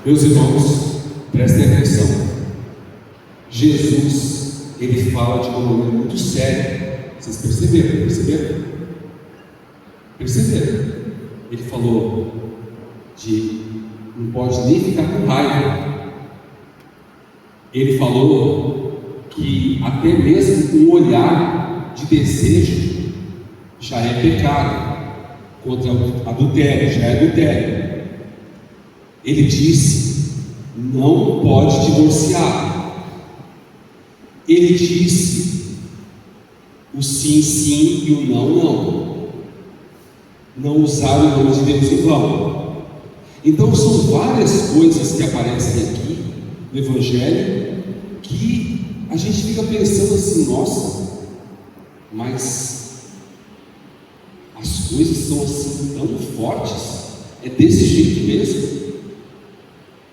Meus irmãos, prestem atenção. Jesus, ele fala de uma maneira muito séria. Vocês perceberam? Perceberam? Ele falou de não pode nem ficar com raiva. Ele falou que até mesmo um olhar de desejo já é pecado, contra adultério, já é adultério. Ele disse: não pode divorciar. Ele disse o sim, sim e o não, não. Não usar o nome de Deus em vão. Então são várias coisas que aparecem aqui no Evangelho que a gente fica pensando assim: nossa, mas as coisas são assim tão fortes, é desse jeito mesmo?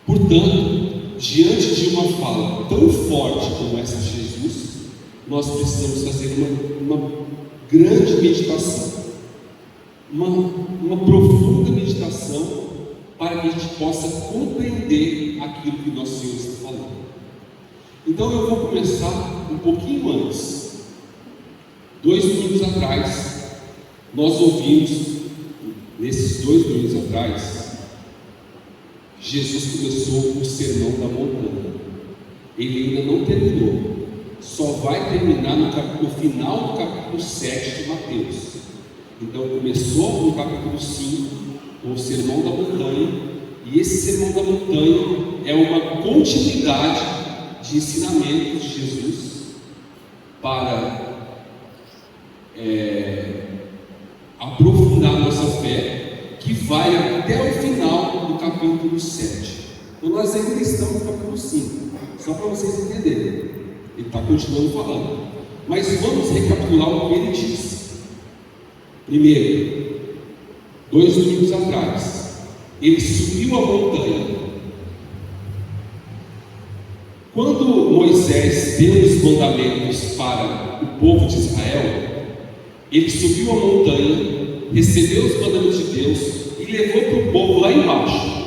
Portanto, diante de uma fala tão forte como essa de Jesus, nós precisamos fazer uma grande meditação, uma profunda meditação, para que a gente possa compreender aquilo que nosso Senhor está falando. Então eu vou começar um pouquinho antes. 2 domingos atrás, nós ouvimos, nesses 2 domingos atrás, Jesus começou o sermão da montanha. Ele ainda não terminou, só vai terminar no final do capítulo 7 de Mateus. Então começou no capítulo 5 com o sermão da montanha, e esse sermão da montanha é uma continuidade de ensinamentos de Jesus para aprofundar nossa fé, que vai até o final do capítulo 7. Então nós ainda estamos no capítulo 5, só para vocês entenderem. Ele está continuando falando, mas vamos recapitular o que ele disse. Primeiro, 2 domingos atrás, ele subiu a montanha. Quando Moisés deu os mandamentos para o povo de Israel, ele subiu a montanha, recebeu os mandamentos de Deus e levou para o povo lá embaixo.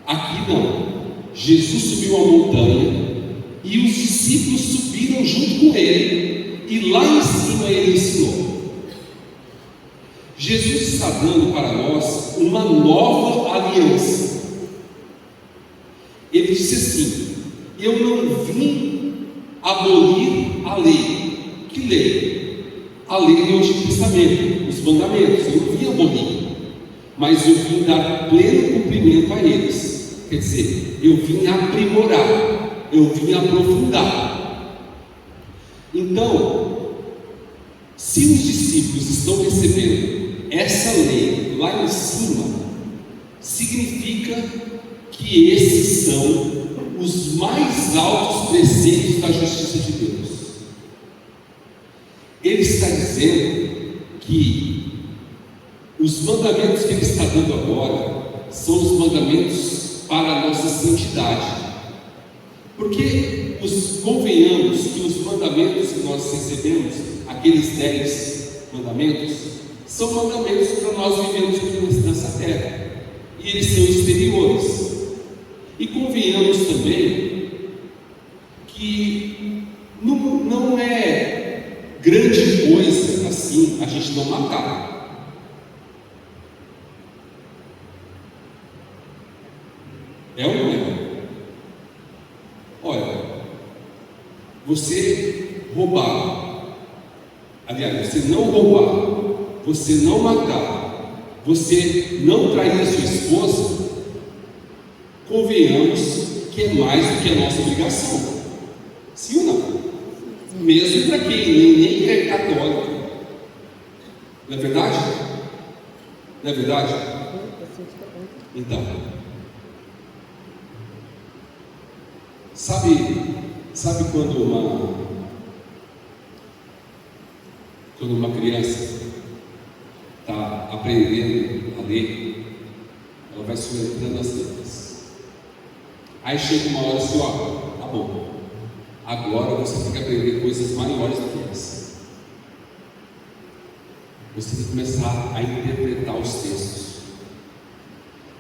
Aqui não. Jesus subiu a montanha e os discípulos subiram junto com ele, e lá em cima ele ensinou. Jesus está dando para nós uma nova aliança. Ele disse assim: eu não vim abolir a lei. Que lei? A lei do Antigo Testamento, os mandamentos. Eu não vim abolir, mas eu vim dar pleno cumprimento a eles. Quer dizer, eu vim aprimorar, eu vim aprofundar. Então, se os discípulos estão recebendo essa lei lá em cima, significa que esses são os mais altos preceitos da justiça de Deus. Ele está dizendo que os mandamentos que ele está dando agora são os mandamentos para a nossa santidade. Porque convenhamos que os mandamentos que nós recebemos, aqueles 10 mandamentos, são mandamentos para nós vivermos aqui nessa terra, e eles são exteriores. E convenhamos também que não é grande coisa assim a gente não matar. É ou não é? Olha, você roubar, aliás, você não roubar, você não matar, você não trair a sua esposa, convenhamos que é mais do que a nossa obrigação. Sim ou não? Mesmo para quem nem é católico. Não é verdade? Não é verdade? Então, sabe quando uma criança está aprendendo a ler, ela vai soletrando as letras. Aí chega uma hora assim: ó, tá bom, agora você tem que aprender coisas maiores do que essa. Você tem que começar a interpretar os textos.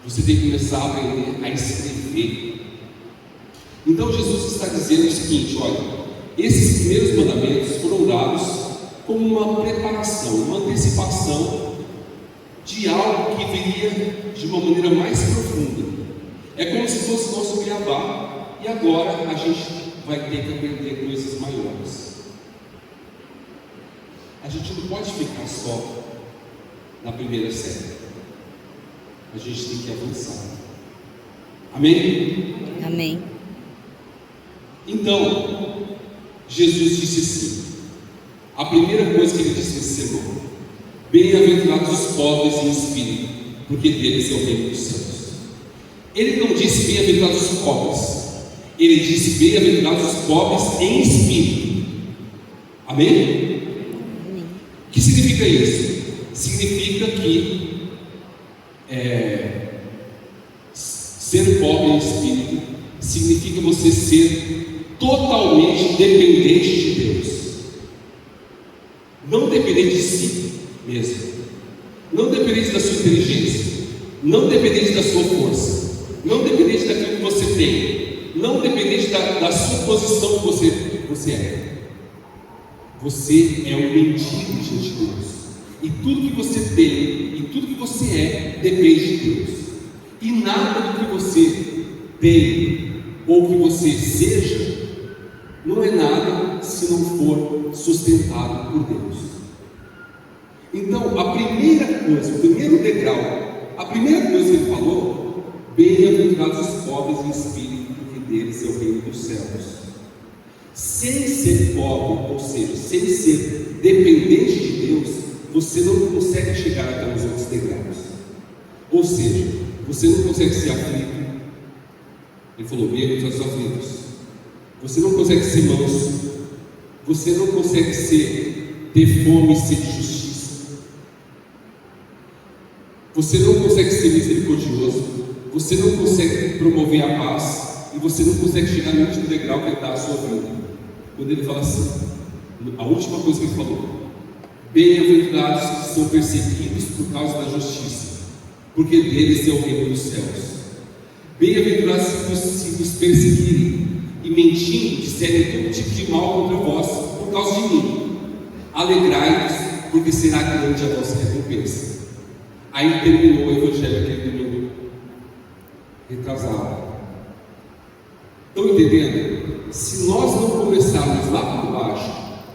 Você tem que começar a aprender a escrever. Então Jesus está dizendo o seguinte: olha, esses primeiros mandamentos foram dados como uma preparação, uma antecipação de algo que viria de uma maneira mais profunda. É como se fosse nosso beabá, e agora a gente vai ter que aprender coisas maiores. A gente não pode ficar só na primeira série. A gente tem que avançar. Amém? Amém. Então, Jesus disse assim, a primeira coisa que ele disse nesse sermão: bem-aventurados os pobres em espírito, porque deles é o reino dos céus. Ele não disse bem-aventurados os pobres, ele disse bem-aventurados os pobres em espírito. Amém? O que significa isso? Significa que ser pobre em espírito significa você ser totalmente dependente de Deus. Não dependente de si mesmo, não dependente da sua inteligência, não dependente da sua força, não dependente daquilo que você tem, não dependente da sua posição que você é. Você é um mendigo diante de Deus, e tudo que você tem e tudo que você é depende de Deus, e nada do que você tem ou que você seja não é nada se não for sustentado por Deus. Então, a primeira coisa, o primeiro degrau, a primeira coisa que ele falou: bem-aventurados os pobres em espírito, porque deles é o reino dos céus. Sem ser pobre, ou seja, sem ser dependente de Deus, você não consegue chegar até os outros degraus. Ou seja, você não consegue ser aflito. Ele falou: bem-aventurados os aflitos. Você não consegue ser manso. Você não consegue ter fome e ser de justiça. Você não consegue ser misericordioso. Você não consegue promover a paz. E você não consegue chegar no último degrau que ele dá à sua vida. Quando ele fala assim, a última coisa que ele falou: bem-aventurados que são perseguidos por causa da justiça, porque deles é o reino dos céus. Bem-aventurados se vos perseguirem e mentindo disserem todo tipo de mal contra vós por causa de mim. Alegrai-vos, porque será grande a vossa recompensa. Aí terminou o evangelho aquele domingo retrasado. Estão entendendo? Se nós não começarmos lá por baixo,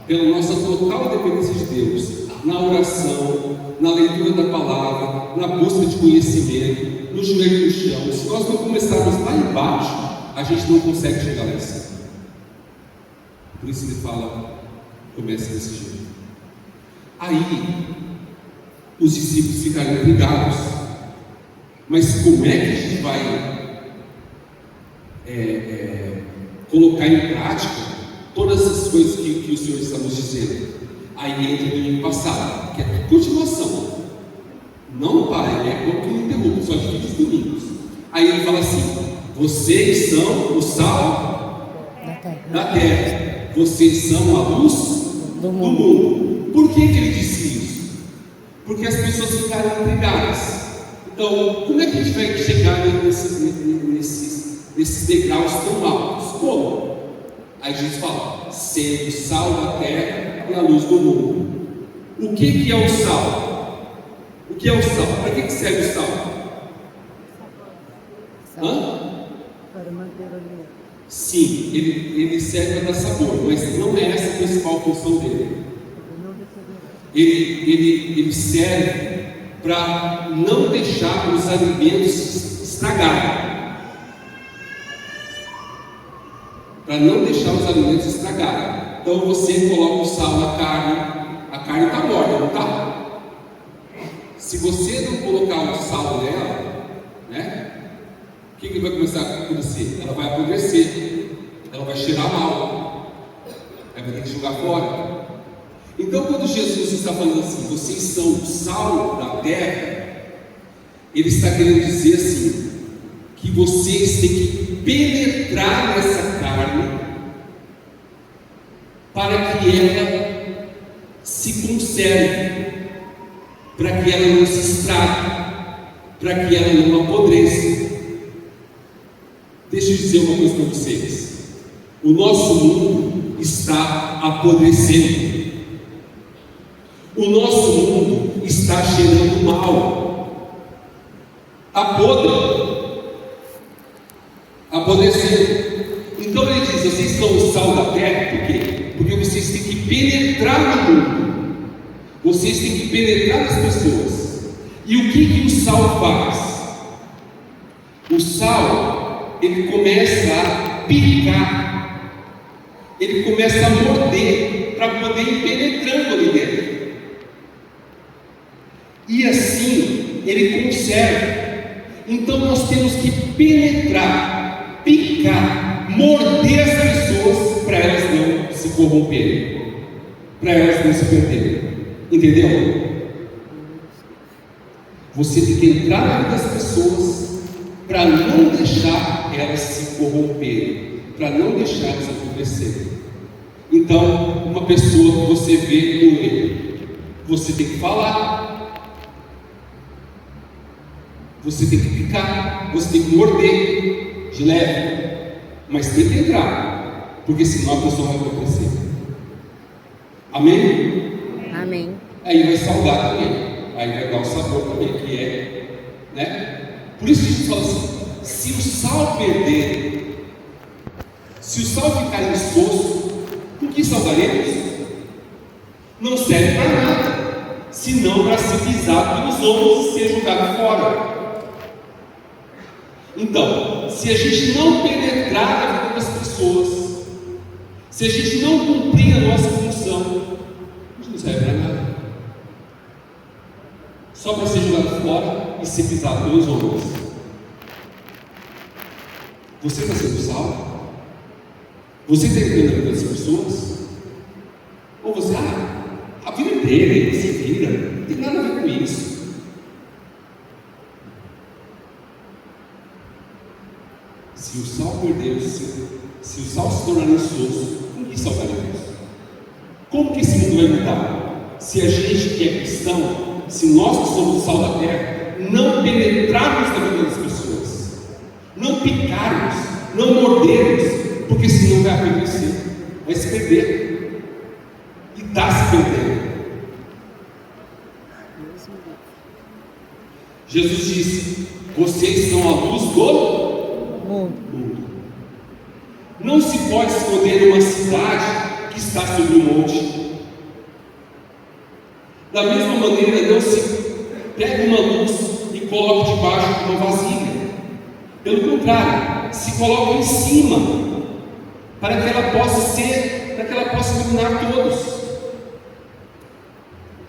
pela nossa total dependência de Deus, na oração, na leitura da palavra, na busca de conhecimento, no joelho no chão, se nós não começarmos lá embaixo, a gente não consegue chegar lá em cima. Por isso ele fala: comece desse jeito. Aí os discípulos ficaram intrigados: mas como é que a gente vai colocar em prática todas essas coisas que o Senhor está nos dizendo? Aí entra o domingo passado, que é continuação, não para, é como que não interrompe, só divide os domingos. Aí ele fala assim: vocês são o sal da terra, vocês são a luz do mundo. Por que ele disse isso? Porque as pessoas ficaram intrigadas. Então, como é que a gente vai chegar nesses degraus tão altos? Como? Aí Jesus fala: sendo o sal da terra e a luz do mundo. O que é o sal? O que é o sal? Para que serve o sal? Para manter o alimento. Sim, ele serve para dar sabor, mas não é essa a principal função dele. Ele serve para não deixar os alimentos estragarem. Para não deixar os alimentos estragarem. Então você coloca o sal na carne, a carne está morta, não está? Se você não colocar o sal nela, né? O que vai começar a acontecer? Ela vai apodrecer, ela vai cheirar mal, ela vai ter que jogar fora. Então, quando Jesus está falando assim: vocês são o sal da terra, ele está querendo dizer assim, que vocês têm que penetrar nessa carne para que ela se conserve, para que ela não se estrague, para que ela não apodreça. Deixa eu dizer uma coisa para vocês. O nosso mundo está apodrecendo. O nosso mundo está cheirando mal. Está podre. Apodrecendo. Então ele diz: vocês são o sal da terra. Por quê? Porque vocês têm que penetrar no mundo. Vocês têm que penetrar nas pessoas. E o que o sal faz? O sal, ele começa a picar, ele começa a morder, para poder ir penetrando ali dentro. E assim, ele conserva. Então nós temos que penetrar, picar, morder as pessoas, para elas não se corromperem, para elas não se perderem. Entendeu? Você tem que entrar na vida das pessoas, para não deixar elas se corromperem, para não deixar elas acontecerem. Então, uma pessoa que você vê no erro, você tem que falar, você tem que picar, você tem que morder de leve, mas tem que entrar, porque senão a pessoa vai acontecer. Amém? Amém. Aí vai salgar também, aí vai dar o sabor também, que é, né? Por isso que a gente fala assim: se o sal perder, se o sal ficar insosso, o que salgaremos? Não serve para nada, senão para ser pisado pelos homens e ser jogado fora. Então, se a gente não penetrar na vida das pessoas, se a gente não cumprir a nossa função, a gente não serve para nada, só para ser jogado fora e ser pisado pelos homens. Você está sendo salvo? Você está entrando na vida das pessoas? Ou você, a vida dele, se vira, não tem nada a ver com isso. Se o sal perder, se o sal se tornar insosso, com que salgaremos? Como que esse mundo vai mudar? Se a gente que é cristão, se nós que somos o sal da terra, não penetrarmos na vida das pessoas, não picarmos, não mordermos, porque senão vai acontecer, vai se perder, e está se perdendo. Jesus disse: vocês são a luz do mundo. Não se pode esconder uma cidade que está sobre um monte. Da mesma maneira, não se pega uma luz e coloca debaixo de uma vasilha. Pelo contrário, se coloca em cima, para que ela possa iluminar todos.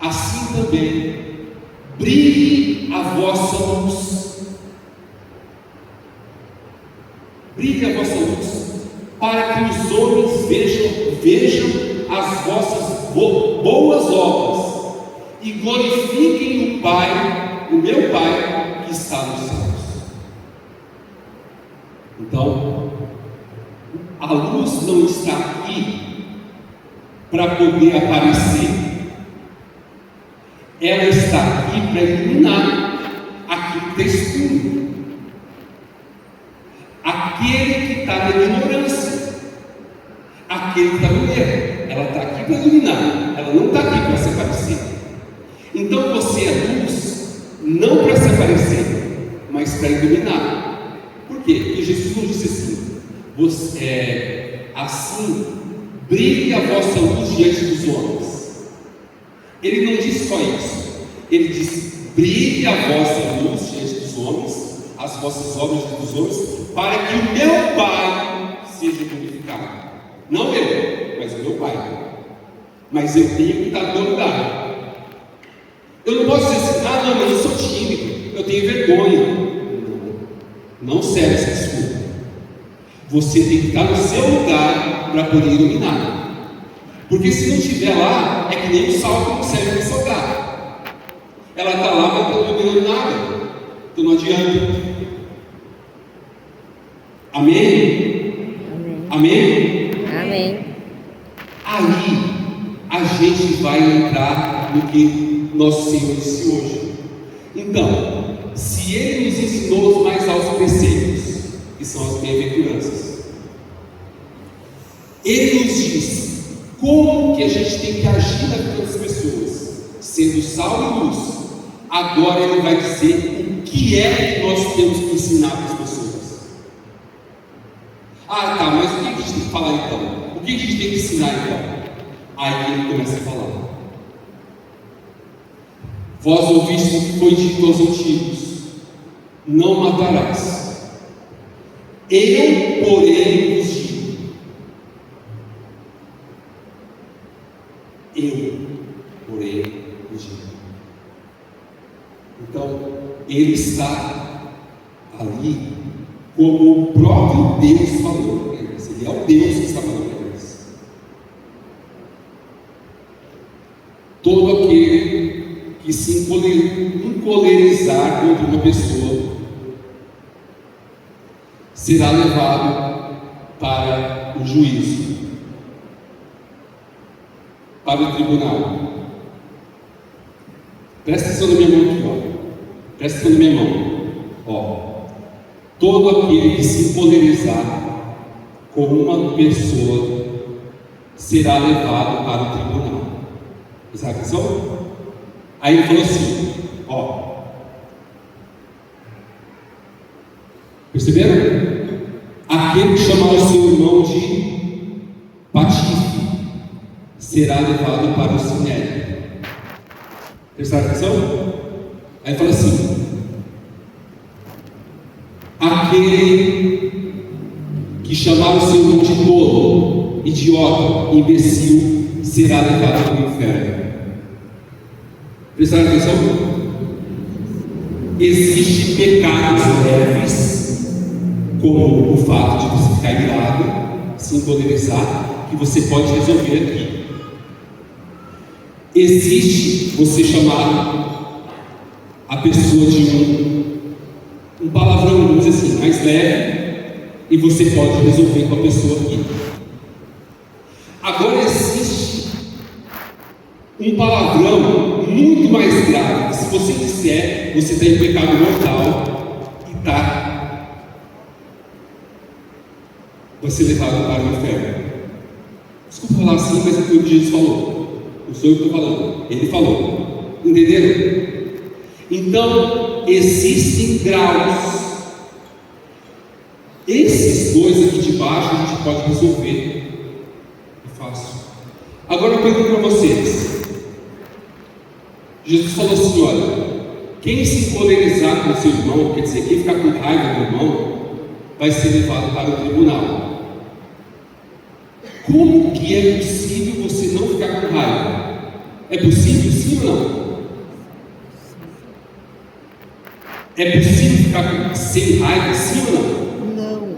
Assim também, brilhe a vossa luz. Brilhe a vossa luz, para que os homens vejam as vossas boas obras e glorifiquem o Pai, o meu Pai que está nos céus. Então, a luz não está aqui para poder aparecer, ela está aqui para iluminar aquilo que está escuro, aquele que está na ignorância, aquele que está no erro. Ela está aqui para iluminar, ela não está aqui para se aparecer. Então você é luz, não para se aparecer, mas para iluminar. Por quê? Porque Jesus não disse assim: assim brilhe a vossa luz diante dos homens. Ele não disse só isso, ele disse: brilhe a vossa luz diante dos homens, as vossas obras diante dos homens, para que o meu Pai seja glorificado. Não eu, mas o meu Pai. Mas eu tenho que estar no meu lugar. Eu não posso dizer assim: não, mas eu sou tímido, eu tenho vergonha. Não serve essa desculpa. Você tem que estar no seu lugar para poder iluminar. Porque se não estiver lá, é que nem o sal que não serve para salgar. Ela está lá, mas não está iluminando nada. Então não adianta. Amém? Amém? Amém. Aí a gente vai entrar no que nosso Senhor disse hoje. Então, se Ele nos ensinou os mais altos preceitos, que são as bem-aventuranças. Ele nos diz como que a gente tem que agir na vida das pessoas, sendo sal e luz. Agora ele vai dizer o que é que nós temos que ensinar para as pessoas. Ah, tá, mas o que a gente tem que falar então? O que a gente tem que ensinar então? Aí ele começa a falar. Vós ouvistes o que foi dito aos antigos: não matarás. Eu, porém, vos digo. Eu, porém, vos digo. Então, ele está ali como o próprio Deus falou para eles. Ele é o Deus que está falando para eles. Todo aquele que se encolerizar contra uma pessoa será levado para o juízo, para o tribunal. Presta atenção na minha mão aqui, ó. Presta atenção na minha mão, ó. Todo aquele que se encolerizar com uma pessoa será levado para o tribunal. Presta atenção? Aí ele falou assim, ó. Perceberam? Aquele que chamar o seu irmão de patife será levado para o sinédrio. Prestaram atenção? Aí fala assim: aquele que chamar o seu irmão de tolo, idiota, imbecil, será levado para o inferno. Prestaram atenção? Existem pecados leves, como o fato de você ficar irado, se encolerizar, que você pode resolver aqui. Existe você chamar a pessoa de um palavrão, vamos dizer assim, mais leve, e você pode resolver com a pessoa aqui. Agora existe um palavrão muito mais grave, que se você disser, você está em pecado mortal e vai ser levado para o inferno. Desculpa falar assim, mas é o que Jesus falou. Não sou eu que estou falando, ele falou. Entenderam? Então, existem graus. Esses dois aqui de baixo a gente pode resolver. É fácil. Agora eu pergunto para vocês. Jesus falou assim: olha, quem se encolerizar com o seu irmão, quer dizer, quem ficar com raiva do irmão, vai ser levado para o tribunal. Como que é possível você não ficar com raiva? É possível sim ou não? É possível ficar sem raiva sim ou não? Não.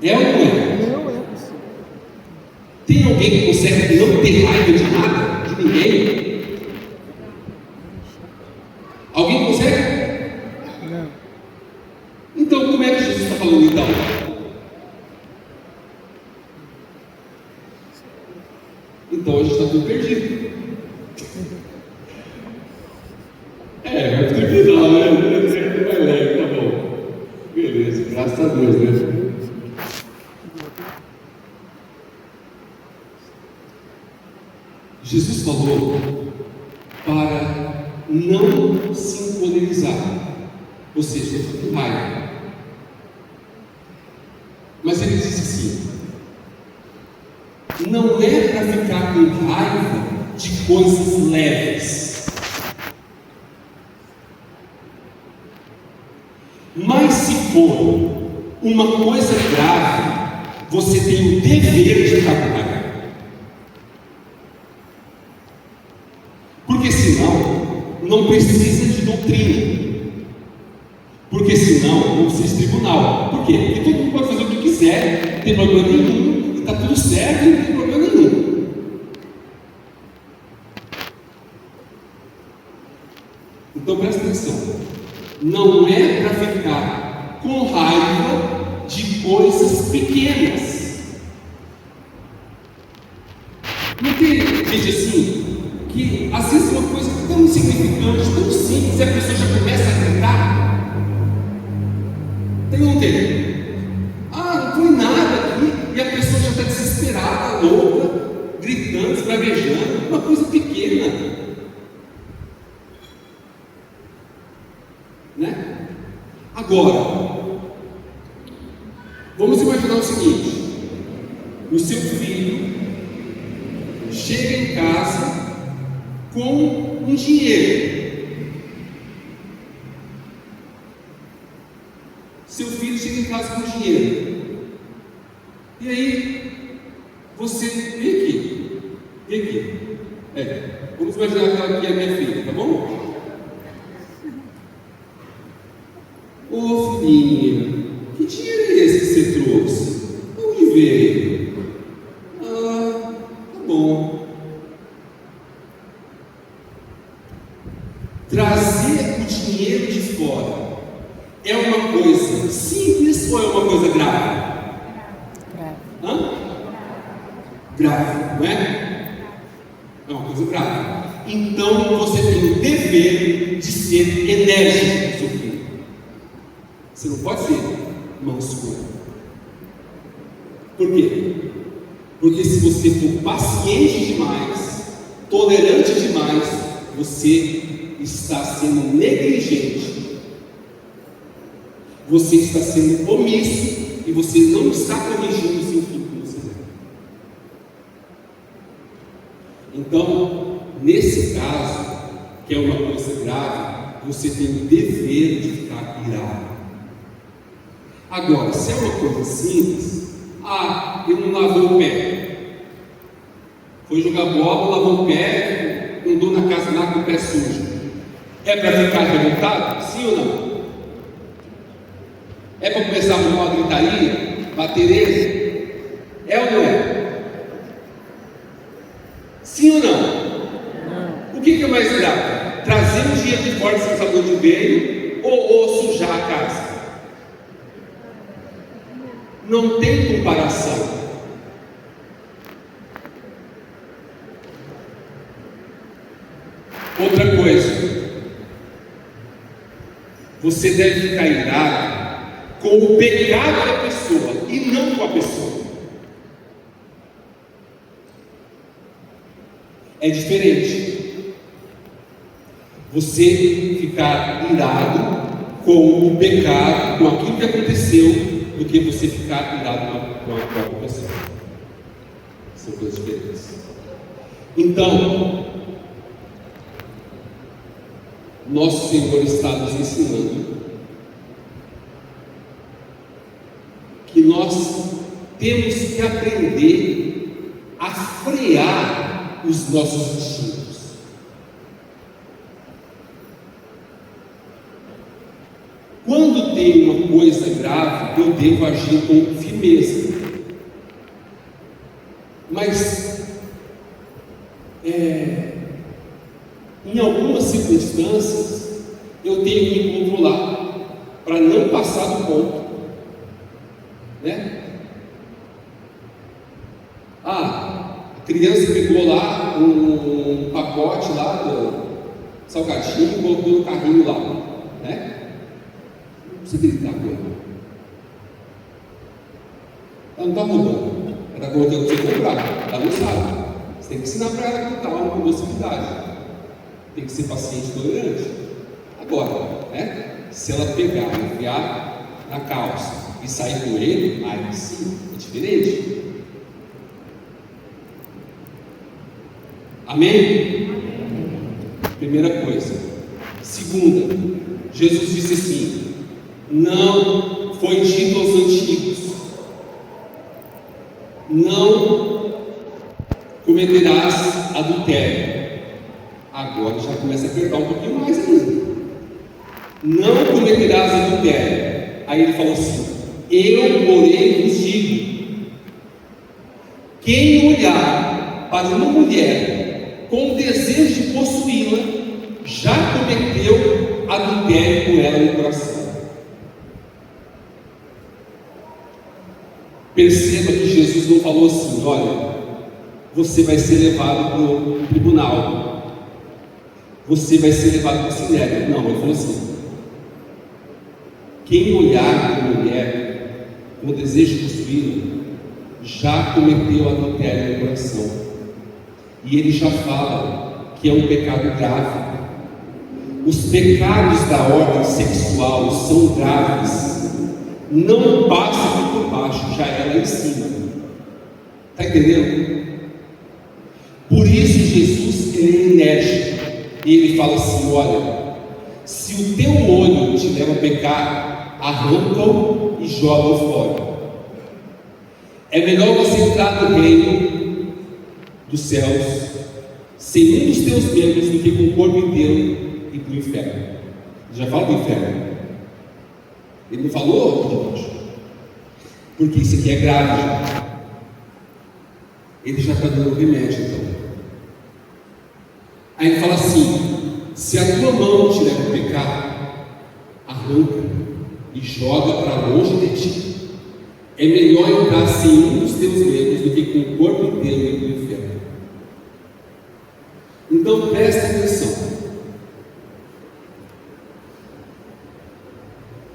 É ou não é? Não é possível. Tem alguém que consegue não ter raiva de nada? De ninguém? Alguém consegue? Não. Então como é que Jesus está falando então? Então a gente está tudo perdido. Vai pro tribunal, né? Vai leve, tá bom. Beleza, graças a Deus, né? Jesus falou para não se encolerizar, ou seja, ficar com raiva. Mas ele disse assim: não é para ficar com raiva de coisas leves, mas se for uma coisa grave, você tem o dever de ficar com raiva, porque senão não precisa de doutrina, porque senão não precisa de tribunal. Por quê? Porque todo mundo pode fazer o que quiser, não tem problema nenhum, e está tudo certo, não tem problema nenhum. Então presta atenção, não é para ficar com raiva de coisas pequenas. Não tem gente assim, que às vezes uma coisa tão insignificante, tão simples, e a pessoa já começa a gritar. Tem ou não tem? louca, gritando, esbravejando, uma coisa pequena, né? Agora, vamos imaginar o seguinte: o seu filho chega em casa com um dinheiro. Seu filho chega em casa com dinheiro. E aí, você vem aqui. Vamos imaginar que ela aqui é minha filha, tá bom? Ô filhinha, que dinheiro é esse que você trouxe? Onde veio? Ah, tá bom. Trazer o dinheiro de fora é uma coisa simples ou é uma coisa grave? Grave, não é? É uma coisa grave. Então você tem o dever de ser enérgico com seu filho. Você não pode ser manso com ele. Por quê? Porque se você for paciente demais, tolerante demais, você está sendo negligente. Você está sendo omisso e você não está corrigindo o seu filho como você deve. Então, nesse caso, que é uma coisa grave, você tem o dever de ficar irado. Agora, se é uma coisa simples, eu não lavei o pé. Foi jogar bola, lavou o pé, andou na casa lá com o pé sujo. É para ficar revoltado? Sim ou não? É para começar a arrumar uma gritaria? Bater ele? É ou não é? Sim ou não? O que é mais grave? Trazer um dia de fora sem saber onde veio ou sujar a casa? Não tem comparação. Outra coisa, você deve ficar irado com o pecado da pessoa e não com a pessoa. É diferente você ficar irado com o pecado, com aquilo que aconteceu, do que você ficar irado com a própria pessoa. São coisas diferentes. Então, nosso Senhor está nos ensinando que nós temos que aprender a frear os nossos instintos. Quando tem uma coisa grave, eu devo agir com firmeza. Mas, em algumas circunstâncias, eu tenho que me controlar para não passar do ponto, né? A criança pegou lá um pacote lá do salgadinho e colocou no carrinho lá, né? Você gritar com ela. Ela não está mudando. Ela está colocando para você comprar. Ela não sabe. Você tem que ensinar para ela com calma, com docilidade. Tem que ser paciente e tolerante. Agora, né? Se ela pegar, enfiar na calça e sair com ele, aí sim, é diferente. Amém? Primeira coisa. Segunda, Jesus disse assim: não foi dito aos antigos, não cometerás adultério. Agora já começa a apertar um pouquinho mais ainda. Não cometerás adultério. Aí ele falou assim: eu, porém, vos digo, quem olhar para uma mulher com o desejo de possuí-la, já cometeu adultério com ela no coração. Perceba que Jesus não falou assim: olha, você vai ser levado para o tribunal, você vai ser levado para o sinédrio. Não, ele falou assim: quem olhar para uma mulher com o desejo de possuí-la, já cometeu adultério no coração. E ele já fala que é um pecado grave. Os pecados da ordem sexual são graves. Não passa aqui por baixo, já é lá em cima. Está entendendo? Por isso Jesus ele é enérgico. E ele fala assim: olha, se o teu olho te leva a pecar, arranca-o e joga-o fora. É melhor você entrar no reino dos céus sem um dos teus membros do que com o corpo inteiro ir para o inferno. Ele já fala do inferno. Ele não falou, gente, porque isso aqui é grave já. Ele já está dando remédio, então. Aí ele fala assim: se a tua mão te leva a pecar, arranca e joga para longe de ti. É melhor entrar sem um dos teus membros do que com o corpo inteiro ir para o inferno. Então presta atenção.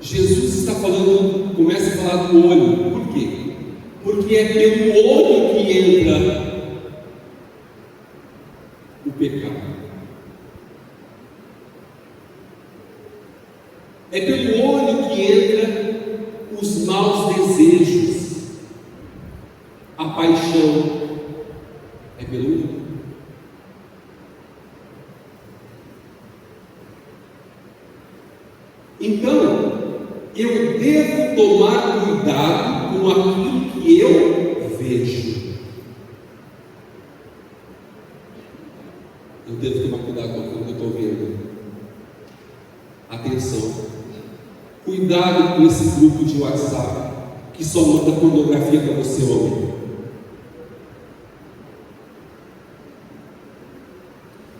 Jesus está falando, começa a falar do olho. Por quê? Porque é pelo olho que entra o pecado. É pelo olho que entra os maus desejos, a paixão. É pelo olho. Então, eu devo tomar cuidado com aquilo que eu vejo. Eu devo tomar cuidado com aquilo que eu estou vendo. Atenção. Cuidado com esse grupo de WhatsApp que só manda pornografia para você, homem.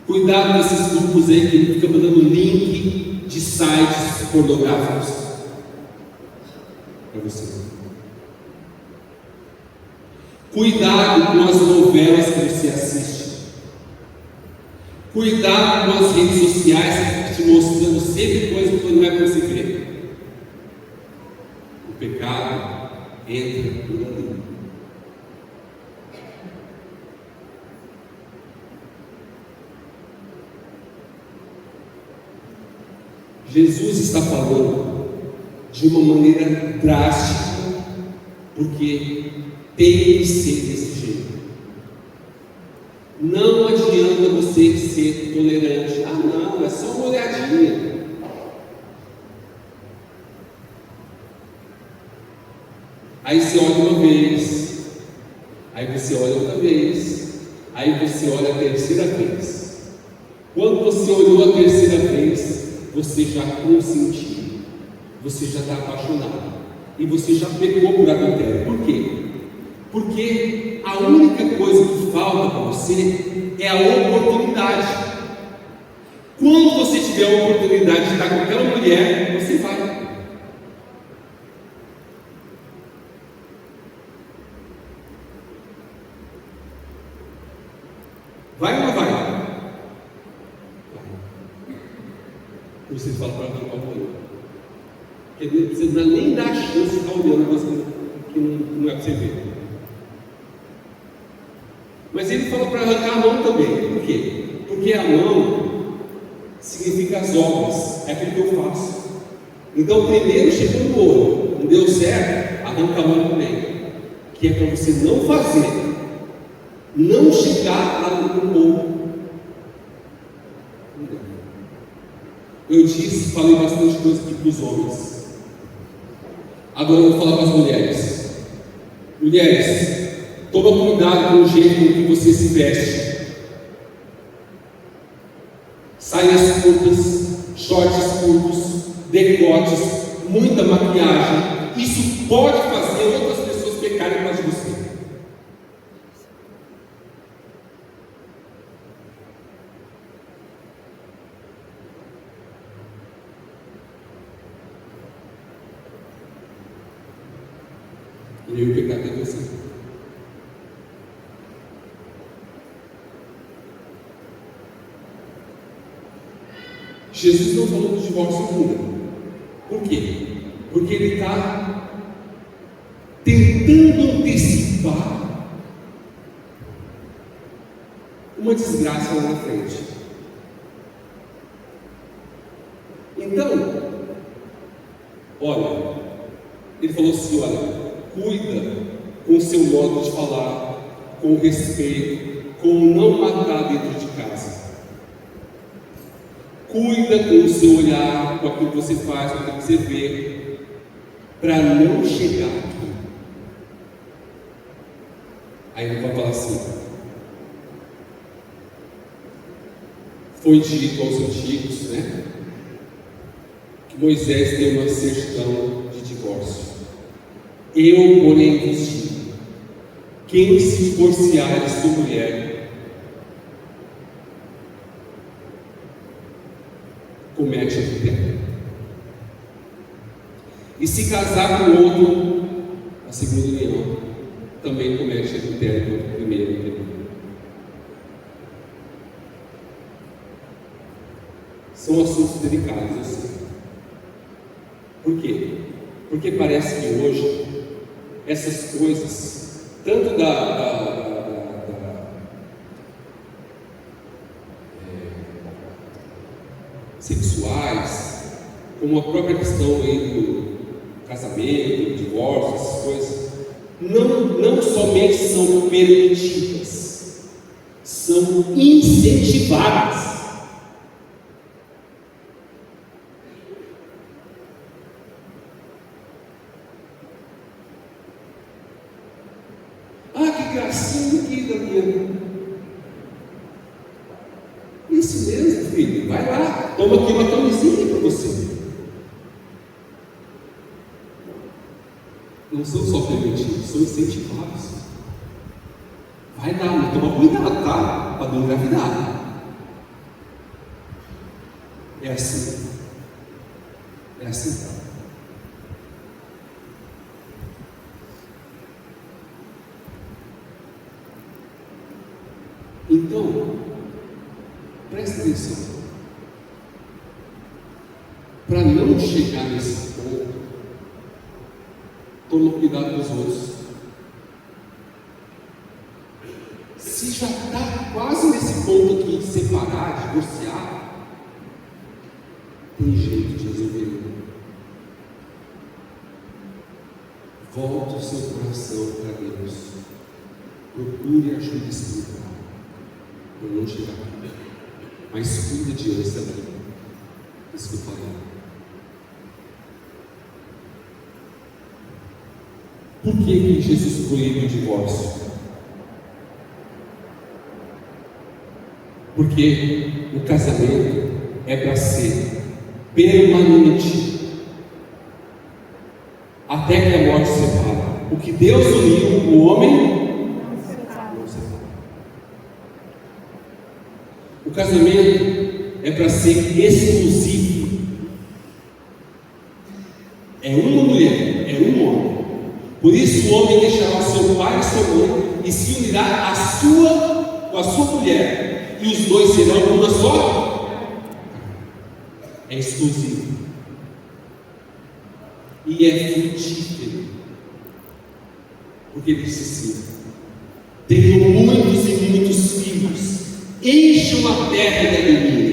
Cuidado com esses grupos aí que ficam mandando link de sites pornográficos para você. Cuidado com as novelas que você assiste. Cuidado com as redes sociais que ficam te mostrando sempre coisas que não é para você ver. O pecado entra por ali. Jesus está falando de uma maneira drástica, porque tem que ser desse jeito. Não adianta você ser tolerante. Ah, não, é só uma olhadinha. Aí você olha uma vez, aí você olha outra vez, aí você olha a terceira vez. Quando você olhou a terceira vez, você já consentiu, você já está apaixonado, e você já pecou por adultério. Por quê? Porque a única coisa que falta para você é a oportunidade. Quando você tiver a oportunidade de estar com aquela mulher, você vai. Vai ou não vai? Você fala para ficar olhando. Porque não precisa nem dar chance de ficar olhando coisa que não é para você ver. Mas ele fala para arrancar a mão também. Por quê? Porque a mão significa as obras, é aquilo que eu faço. Então, primeiro chegou no olho, não deu certo, arranca a mão também. Que é para você não fazer, não chegar lá no olho. Eu disse, falei bastante coisa aqui para os homens. Agora eu vou falar para as mulheres. Mulheres, toma cuidado com o jeito com que você se veste. Saias curtas, shorts curtos, decotes, muita maquiagem. Isso pode fazer outras pessoas pecarem mais de você. E o pecado é você. Jesus não falou do divórcio ainda. Por quê? Porque ele está tentando antecipar uma desgraça lá na frente. Então, olha, ele falou assim: olha, cuida com o seu modo de falar, com respeito, com não matar dentro de casa. Cuida com o seu olhar, com aquilo que você faz, com aquilo que você vê, para não chegar aqui. Aí ele vai falar assim: foi dito aos antigos, né, que Moisés deu uma certidão de divórcio. Eu, porém, vos digo: quem se divorciar de sua mulher comete adultério. E se casar com outro, a segunda união, também comete adultério contra o primeiro. São assuntos delicados assim. Por quê? Porque parece que hoje essas coisas, tanto sexuais, como a própria questão aí do casamento, do divórcio, essas coisas, não somente são permitidas, são incentivadas. Ah, que gracinha aqui da minha. Isso mesmo, filho, vai lá, toma aqui uma camisinha para você. Não são só permitidos, são incentivados. Vai lá, mas toma cuidado, tá? Para não engravidar. É assim. É assim. Então, presta atenção. Para não chegar nesse ponto, toma cuidado com os outros. Se já está quase nesse ponto aqui de separar, divorciar, tem jeito de resolver. Volte o seu coração para Deus. Procure ajuda espiritual. Para não chegar aqui. Mas cuida de antes também. Isso que eu falei. Por que Jesus proíbe o divórcio? Porque o casamento é para ser permanente, até que a morte separe. O que Deus uniu, o homem não separa. O casamento é para ser exclusivo. É uma mulher, é um homem. Por isso o homem deixará o seu pai e sua mãe e se unirá com a sua mulher, e os dois serão uma só. É exclusivo e é frutífero, porque ele disse assim: tenho muitos e muitos filhos, encham a terra de alegria.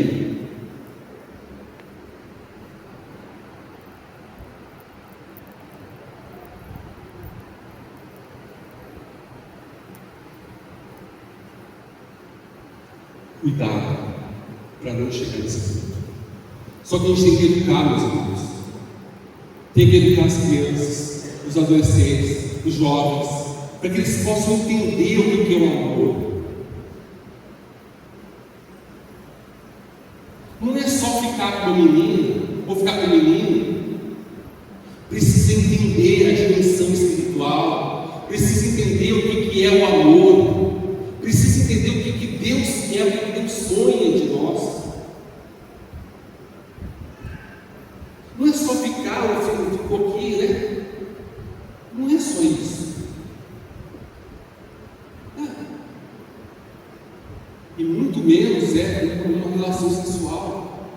Cuidado para não chegar nesse ponto. Só que a gente tem que educar, meus irmãos. Tem que educar as crianças, os adolescentes, os jovens, para que eles possam entender o que é o amor. Não é só ficar com a menina ou ficar com o menino. Precisa entender a dimensão espiritual. Precisa entender o que é o amor. Precisa entender o que Deus quer, o que Deus sonha de nós. Não é só ficar, o ficou aqui, né? Não é só isso. E muito menos é uma relação sexual.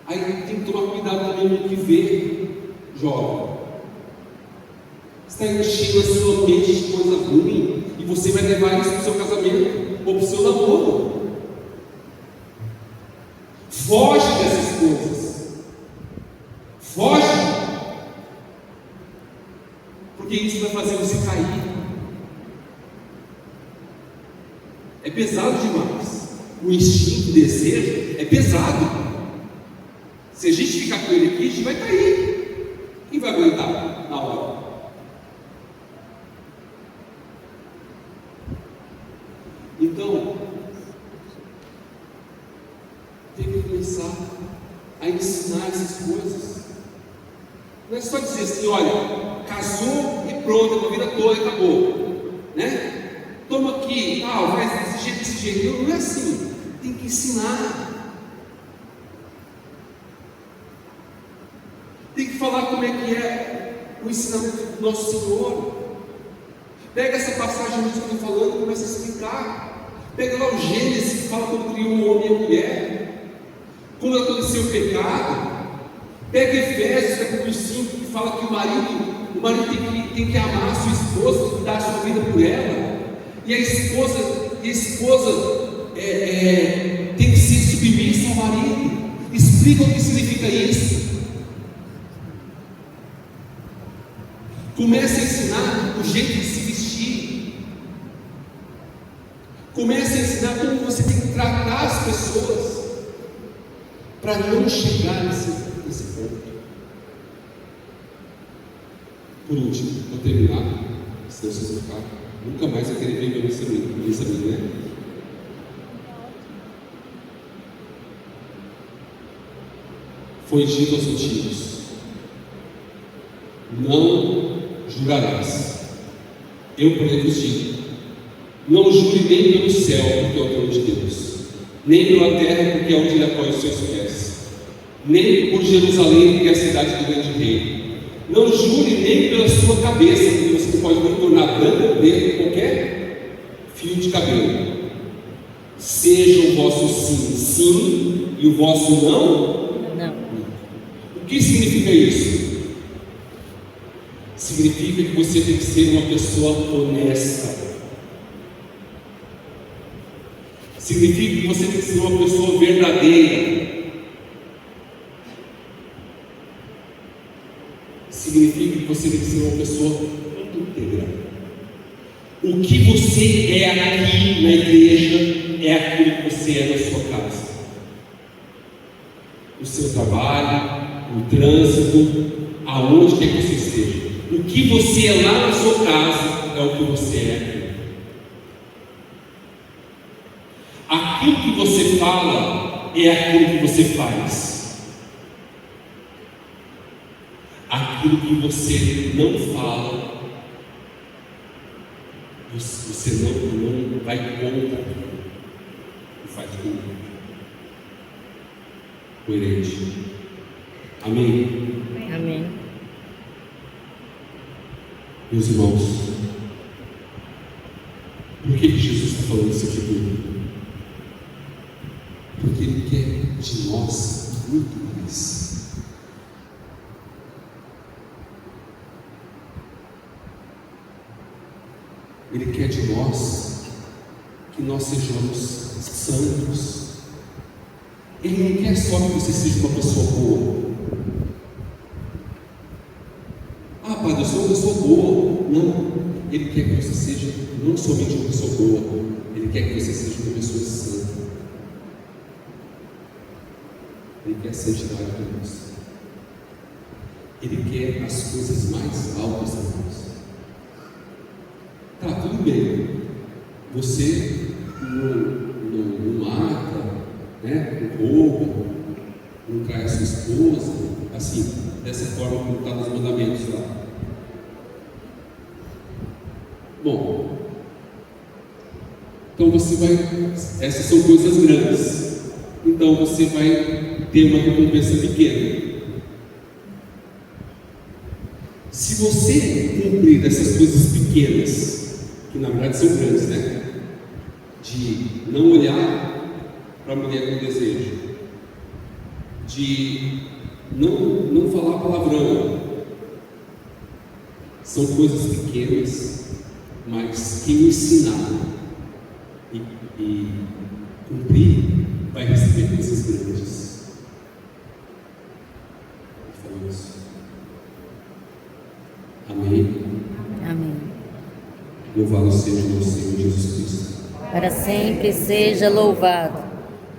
Aí tem que tomar cuidado também no que vê, jovem. está enchendo a sua mente de coisa ruim, e você vai levar isso para o seu casamento ou para o seu namoro. Foge dessas coisas. Foge. Porque isso vai fazer você cair. É pesado demais. O instinto, o desejo é pesado. Se a gente ficar com ele aqui, a gente vai cair. Quem vai aguentar na hora? Então, tem que começar a ensinar essas coisas. Não é só dizer assim, olha, casou e pronto, a vida toda e acabou, né? Toma aqui, tal, faz desse jeito, desse jeito. Não é assim. Tem que ensinar. Tem que falar como é que é o ensinamento do nosso Senhor. Pega essa passagem que eu estou falando e começa a explicar. Pega lá o Gênesis, que fala quando criou o homem e a mulher, quando aconteceu o pecado. Pega Efésios capítulo 5, que fala que o marido tem que amar a sua esposa, dar a sua vida por ela, e a esposa tem que ser submissa ao marido. Explica o que significa isso. Comece a ensinar o jeito de se vestir. Comece a ensinar como você tem que tratar as pessoas, para não chegar nesse ponto. Por último, para terminar, senão vocês vão ficar, nunca mais vai querer ver isso ali, né? Foi dito aos antigos: não jurarás. Eu, porém, vos digo: não jure nem pelo céu, porque é o trono de Deus, nem pela terra, porque é onde ele apoia os seus pés, nem por Jerusalém, porque é a cidade do grande rei. Não jure nem pela sua cabeça, porque você pode não tornar branco ou preto qualquer fio de cabelo. Seja o vosso sim, sim, e o vosso não, não. O que significa isso? Significa que você tem que ser uma pessoa honesta. Significa que você tem que ser uma pessoa verdadeira. Significa que você tem que ser uma pessoa íntegra. O que você é aqui na igreja é aquilo que você é na sua casa. O seu trabalho, o trânsito, aonde quer que você esteja. O que você é lá na sua casa é o que você é aqui. Aquilo que você fala é aquilo que você faz. Aquilo que você não fala, você não vai contra e faz tudo coerente. Amém? Amém. Meus irmãos, por que Jesus está falando isso aqui tudo? Porque Ele quer de nós muito mais. Ele quer de nós que nós sejamos santos. Ele não quer só que você seja uma pessoa boa. Ah, Pai, eu sou uma pessoa boa. Não, Ele quer que você seja não somente uma pessoa boa, Ele quer que você seja uma pessoa santa. Ele quer santidade para nós. Ele quer as coisas mais altas para nós. Tá, tudo bem. Você não mata, né? Não rouba, não trai a sua esposa, assim, dessa forma como está nos mandamentos lá. Bom, então você vai, essas são coisas grandes, então você vai ter uma recompensa pequena. Se você cumprir essas coisas pequenas, que na verdade são grandes, né? De não olhar para a mulher com desejo, de não falar palavrão, São coisas pequenas, mas quem ensinar e cumprir vai receber coisas grandes. Ele falou isso. Amém? Amém. Louvado seja o nosso Senhor Jesus Cristo. Para sempre seja louvado.